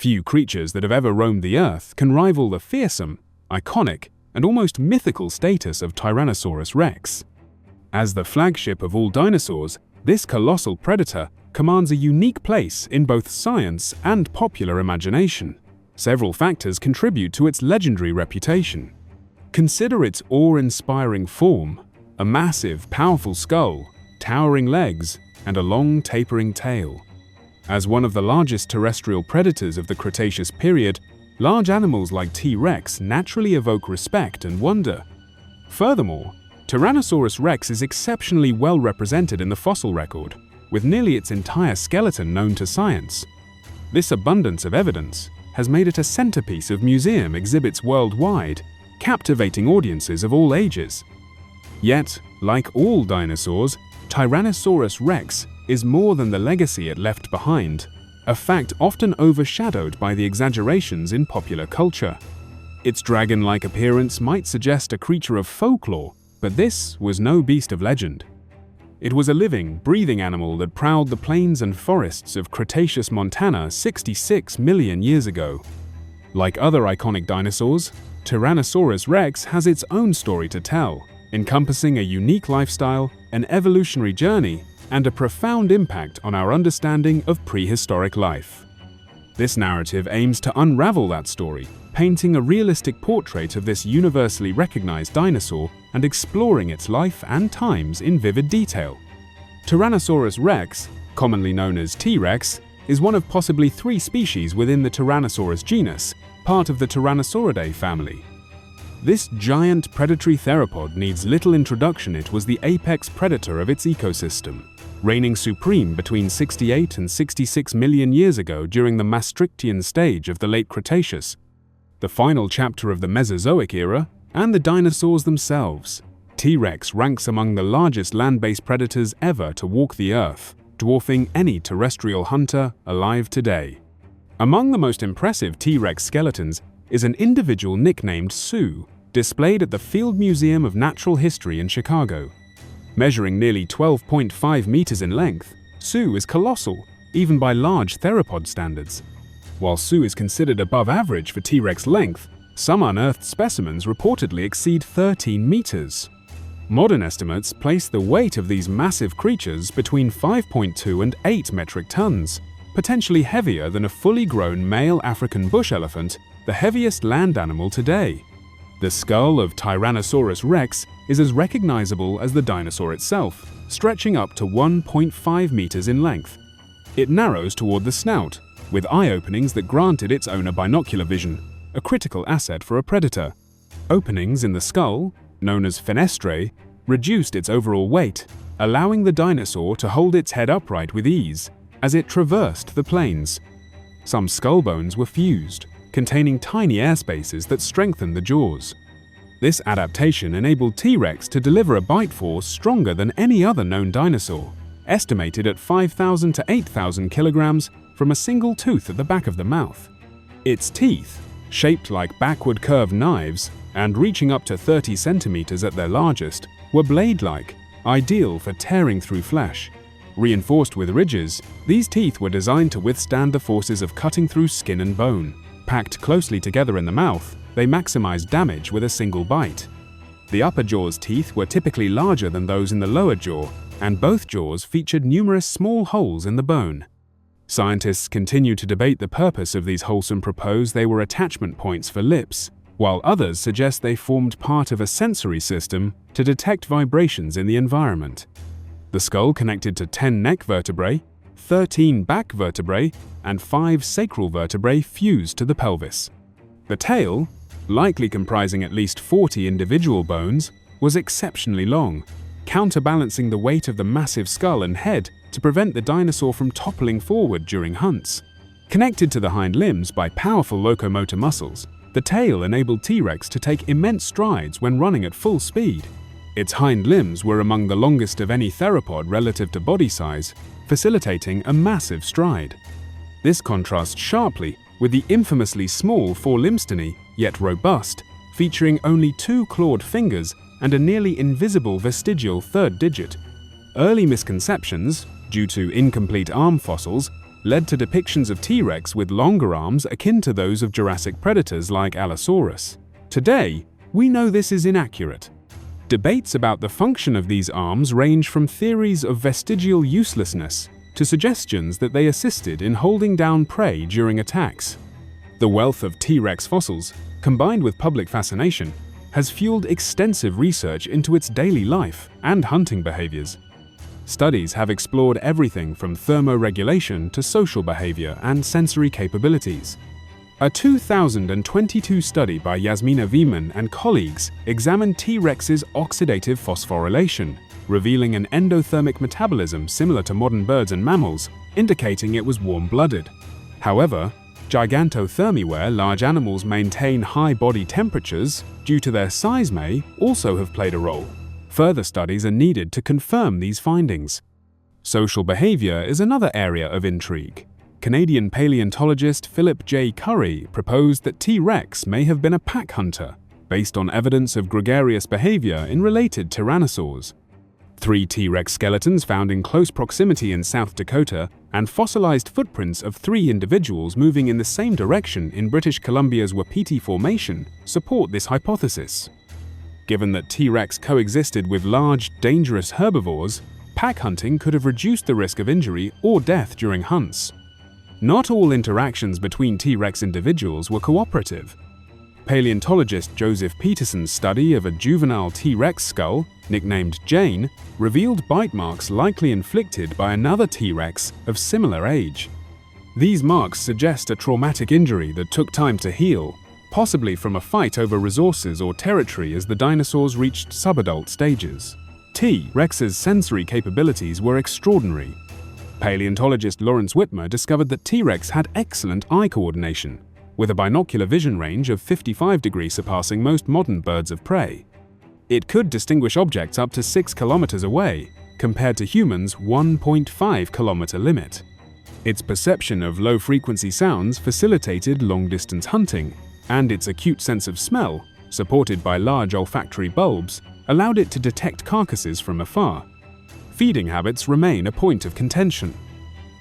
Few creatures that have ever roamed the earth can rival the fearsome, iconic, and almost mythical status of Tyrannosaurus Rex. As the flagship of all dinosaurs, this colossal predator commands a unique place in both science and popular imagination. Several factors contribute to its legendary reputation. Consider its awe-inspiring form, a massive, powerful skull, towering legs, and a long, tapering tail. As one of the largest terrestrial predators of the Cretaceous period, large animals like T-Rex naturally evoke respect and wonder. Furthermore, Tyrannosaurus Rex is exceptionally well represented in the fossil record, with nearly its entire skeleton known to science. This abundance of evidence has made it a centerpiece of museum exhibits worldwide, captivating audiences of all ages. Yet, like all dinosaurs, Tyrannosaurus Rex is more than the legacy it left behind, a fact often overshadowed by the exaggerations in popular culture. Its dragon-like appearance might suggest a creature of folklore, but this was no beast of legend. It was a living, breathing animal that prowled the plains and forests of Cretaceous Montana 66 million years ago. Like other iconic dinosaurs, Tyrannosaurus Rex has its own story to tell, encompassing a unique lifestyle, an evolutionary journey, and a profound impact on our understanding of prehistoric life. This narrative aims to unravel that story, painting a realistic portrait of this universally recognized dinosaur and exploring its life and times in vivid detail. Tyrannosaurus Rex, commonly known as T-Rex, is one of possibly 3 species within the Tyrannosaurus genus, part of the Tyrannosauridae family. This giant predatory theropod needs little introduction. It was the apex predator of its ecosystem, reigning supreme between 68 and 66 million years ago during the Maastrichtian stage of the late Cretaceous, the final chapter of the Mesozoic era, and the dinosaurs themselves. T-Rex ranks among the largest land-based predators ever to walk the Earth, dwarfing any terrestrial hunter alive today. Among the most impressive T-Rex skeletons is an individual nicknamed Sue, displayed at the Field Museum of Natural History in Chicago. Measuring nearly 12.5 meters in length, Sue is colossal, even by large theropod standards. While Sue is considered above average for T-Rex length, some unearthed specimens reportedly exceed 13 meters. Modern estimates place the weight of these massive creatures between 5.2 and 8 metric tons, potentially heavier than a fully grown male African bush elephant, the heaviest land animal today. The skull of Tyrannosaurus Rex is as recognizable as the dinosaur itself, stretching up to 1.5 meters in length. It narrows toward the snout, with eye openings that granted its owner binocular vision, a critical asset for a predator. Openings in the skull, known as fenestrae, reduced its overall weight, allowing the dinosaur to hold its head upright with ease as it traversed the plains. Some skull bones were fused, containing tiny air spaces that strengthened the jaws. This adaptation enabled T-Rex to deliver a bite force stronger than any other known dinosaur, estimated at 5,000 to 8,000 kilograms from a single tooth at the back of the mouth. Its teeth, shaped like backward curved knives and reaching up to 30 centimeters at their largest, were blade-like, ideal for tearing through flesh. Reinforced with ridges, these teeth were designed to withstand the forces of cutting through skin and bone. Packed closely together in the mouth, they maximized damage with a single bite. The upper jaw's teeth were typically larger than those in the lower jaw, and both jaws featured numerous small holes in the bone. Scientists continue to debate the purpose of these holes and propose they were attachment points for lips, while others suggest they formed part of a sensory system to detect vibrations in the environment. The skull connected to 10 neck vertebrae, 13 back vertebrae, and 5 sacral vertebrae fused to the pelvis. The tail, likely comprising at least 40 individual bones, was exceptionally long, counterbalancing the weight of the massive skull and head to prevent the dinosaur from toppling forward during hunts. Connected to the hind limbs by powerful locomotor muscles, the tail enabled T-Rex to take immense strides when running at full speed. Its hind limbs were among the longest of any theropod relative to body size, facilitating a massive stride. This contrasts sharply with the infamously small forelimbstony, yet robust, featuring only 2 clawed fingers and a nearly invisible vestigial third digit. Early misconceptions, due to incomplete arm fossils, led to depictions of T-Rex with longer arms akin to those of Jurassic predators like Allosaurus. Today, we know this is inaccurate. Debates about the function of these arms range from theories of vestigial uselessness to suggestions that they assisted in holding down prey during attacks. The wealth of T-Rex fossils, combined with public fascination, has fueled extensive research into its daily life and hunting behaviors. Studies have explored everything from thermoregulation to social behavior and sensory capabilities. A 2022 study by Yasmina Wieman and colleagues examined T-Rex's oxidative phosphorylation, revealing an endothermic metabolism similar to modern birds and mammals, indicating it was warm-blooded. However, gigantothermy, where large animals maintain high body temperatures due to their size, may also have played a role. Further studies are needed to confirm these findings. Social behavior is another area of intrigue. Canadian paleontologist Philip J. Curry proposed that T-Rex may have been a pack hunter, based on evidence of gregarious behavior in related tyrannosaurs. 3 T-Rex skeletons found in close proximity in South Dakota and fossilized footprints of 3 individuals moving in the same direction in British Columbia's Wapiti Formation support this hypothesis. Given that T-Rex coexisted with large, dangerous herbivores, pack hunting could have reduced the risk of injury or death during hunts. Not all interactions between T-Rex individuals were cooperative. Paleontologist Joseph Peterson's study of a juvenile T-Rex skull, nicknamed Jane, revealed bite marks likely inflicted by another T-Rex of similar age. These marks suggest a traumatic injury that took time to heal, possibly from a fight over resources or territory as the dinosaurs reached subadult stages. T-Rex's sensory capabilities were extraordinary. Paleontologist Lawrence Whitmer discovered that T-Rex had excellent eye coordination, with a binocular vision range of 55 degrees surpassing most modern birds of prey. It could distinguish objects up to 6 kilometers away, compared to humans' 1.5 kilometer limit. Its perception of low-frequency sounds facilitated long-distance hunting, and its acute sense of smell, supported by large olfactory bulbs, allowed it to detect carcasses from afar. Feeding habits remain a point of contention.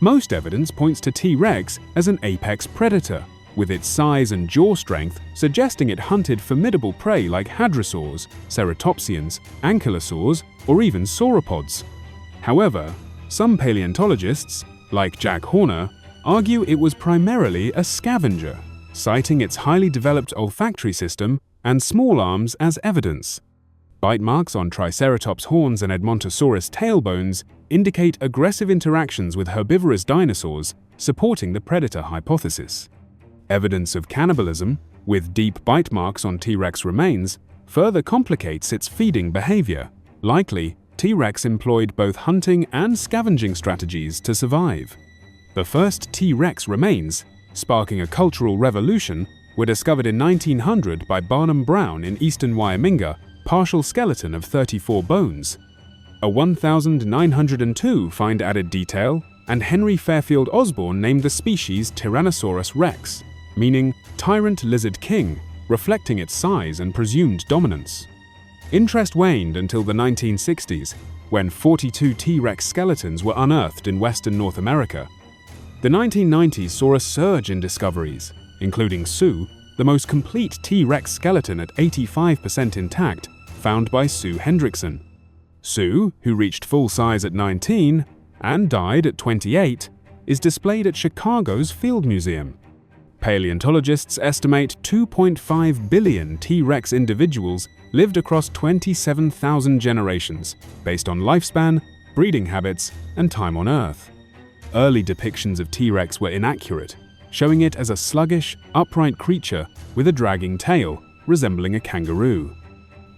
Most evidence points to T-Rex as an apex predator, with its size and jaw strength suggesting it hunted formidable prey like hadrosaurs, ceratopsians, ankylosaurs, or even sauropods. However, some paleontologists, like Jack Horner, argue it was primarily a scavenger, citing its highly developed olfactory system and small arms as evidence. Bite marks on Triceratops horns and Edmontosaurus tailbones indicate aggressive interactions with herbivorous dinosaurs, supporting the predator hypothesis. Evidence of cannibalism, with deep bite marks on T-Rex remains, further complicates its feeding behavior. Likely, T-Rex employed both hunting and scavenging strategies to survive. The first T-Rex remains, sparking a cultural revolution, were discovered in 1900 by Barnum Brown in eastern Wyoming, partial skeleton of 34 bones. A 1902 find added detail, and Henry Fairfield Osborn named the species Tyrannosaurus Rex, meaning tyrant lizard king, reflecting its size and presumed dominance. Interest waned until the 1960s, when 42 T-Rex skeletons were unearthed in western North America. The 1990s saw a surge in discoveries, including Sue, the most complete T-Rex skeleton at 85% intact, found by Sue Hendrickson. Sue, who reached full size at 19 and died at 28, is displayed at Chicago's Field Museum. Paleontologists estimate 2.5 billion T-Rex individuals lived across 27,000 generations, based on lifespan, breeding habits, and time on Earth. Early depictions of T-Rex were inaccurate, showing it as a sluggish, upright creature with a dragging tail, resembling a kangaroo.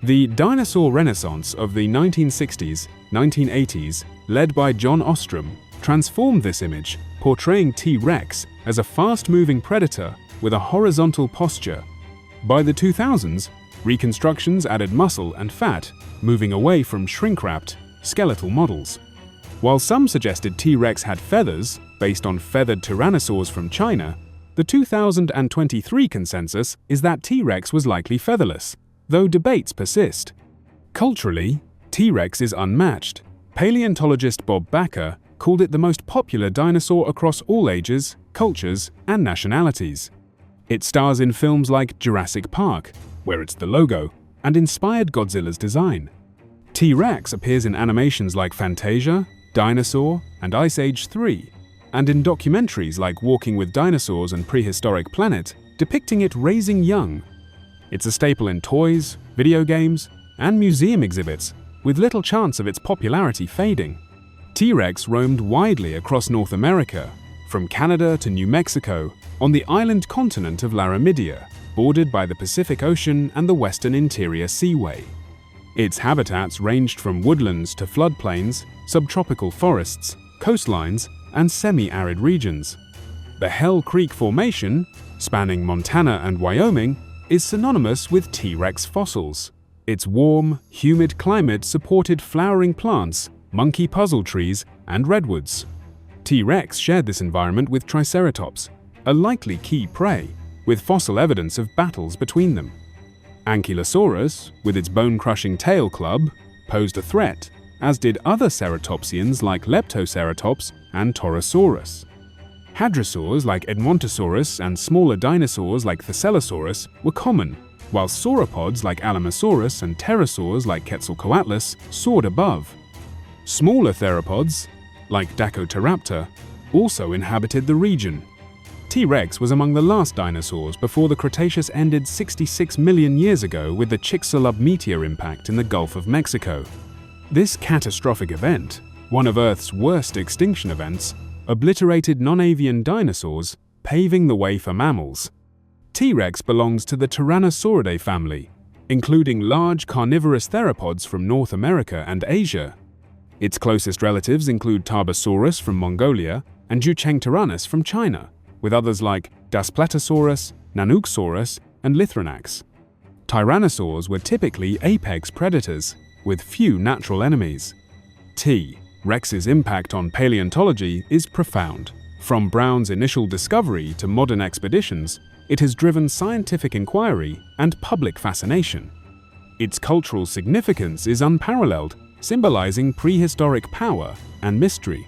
The dinosaur renaissance of the 1960s, 1980s, led by John Ostrom, transformed this image, portraying T-Rex as a fast-moving predator with a horizontal posture. By the 2000s, reconstructions added muscle and fat, moving away from shrink-wrapped, skeletal models. While some suggested T-Rex had feathers, based on feathered tyrannosaurs from China, the 2023 consensus is that T-Rex was likely featherless, though debates persist. Culturally, T-Rex is unmatched. Paleontologist Bob Backer called it the most popular dinosaur across all ages, cultures, and nationalities. It stars in films like Jurassic Park, where it's the logo, and inspired Godzilla's design. T-Rex appears in animations like Fantasia, Dinosaur, and Ice Age 3, and in documentaries like Walking with Dinosaurs and Prehistoric Planet, depicting it raising young. It's a staple in toys, video games, and museum exhibits, with little chance of its popularity fading. T-Rex roamed widely across North America, from Canada to New Mexico, on the island continent of Laramidia, bordered by the Pacific Ocean and the Western Interior Seaway. Its habitats ranged from woodlands to floodplains, subtropical forests, coastlines, and semi-arid regions. The Hell Creek Formation, spanning Montana and Wyoming, is synonymous with T-Rex fossils. Its warm, humid climate supported flowering plants, monkey puzzle trees, and redwoods. T-Rex shared this environment with Triceratops, a likely key prey, with fossil evidence of battles between them. Ankylosaurus, with its bone-crushing tail club, posed a threat, as did other ceratopsians like Leptoceratops and Torosaurus. Hadrosaurs like Edmontosaurus and smaller dinosaurs like Thescelosaurus were common, while sauropods like Alamosaurus and pterosaurs like Quetzalcoatlus soared above. Smaller theropods, like Dacotaraptor, also inhabited the region. T-Rex was among the last dinosaurs before the Cretaceous ended 66 million years ago with the Chicxulub meteor impact in the Gulf of Mexico. This catastrophic event, one of Earth's worst extinction events, obliterated non-avian dinosaurs, paving the way for mammals. T-Rex belongs to the Tyrannosauridae family, including large carnivorous theropods from North America and Asia. Its closest relatives include Tarbosaurus from Mongolia and Zhuchengtyrannus from China, with others like Daspletosaurus, Nanuqsaurus, and Lithranax. Tyrannosaurs were typically apex predators, with few natural enemies. T-Rex's impact on paleontology is profound. From Brown's initial discovery to modern expeditions, it has driven scientific inquiry and public fascination. Its cultural significance is unparalleled, symbolizing prehistoric power and mystery.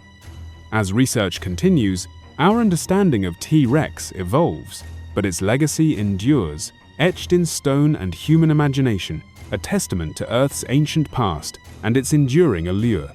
As research continues, our understanding of T-Rex evolves, but its legacy endures, etched in stone and human imagination, a testament to Earth's ancient past and its enduring allure.